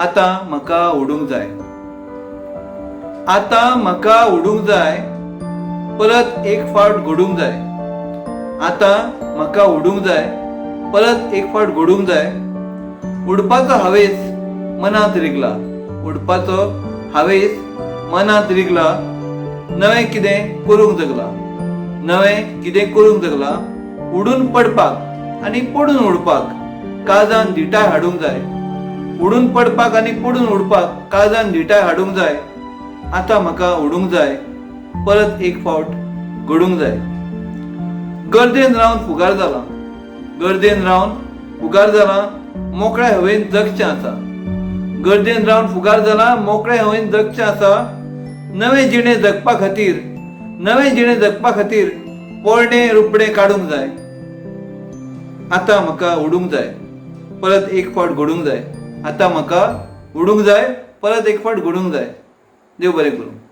आतां म्हाका उडूंक जाय. आतां म्हाका उडूंक जाय, परत एक फावट घडूंक जाय. आतां म्हाका उडूंक जाय, परत एक फावट घडूंक जाय. उडपाचो हावेस मनांत रिगला. उडपाचो हावेस मनांत रिगला. नवें कितें करूंक जगला. नवें कितें करूंक जगला. उडून पडपाक आनी पडून उडपाक काळजान धिटाय हाडूंक जाय. उडून पडपाक आनी पडून उडपाक काळजान धिटाय हाडूंक जाय. आतां म्हाका उडूंक जाय, परत एक फावट घडूंक जाय. गर्देन रावन फुगार जालां. गर्देन रावन फुगार जालां, मोकळ्या हवेन जगचें आसा. गर्देन रावन फुगार जालां, मोकळ्या हवेन जगचें आसा. नवें जिणें जगपा खातीर, नवें जिणें जगपा खातीर पोरणें रुपडें काडूंक जाय. आतां म्हाका उडूंक जाय, परत एक फावट घडूंक जाय. आतां म्हाका उडूंक जाय, परत एक फावट घडूंक जाय. देव बरें करूं.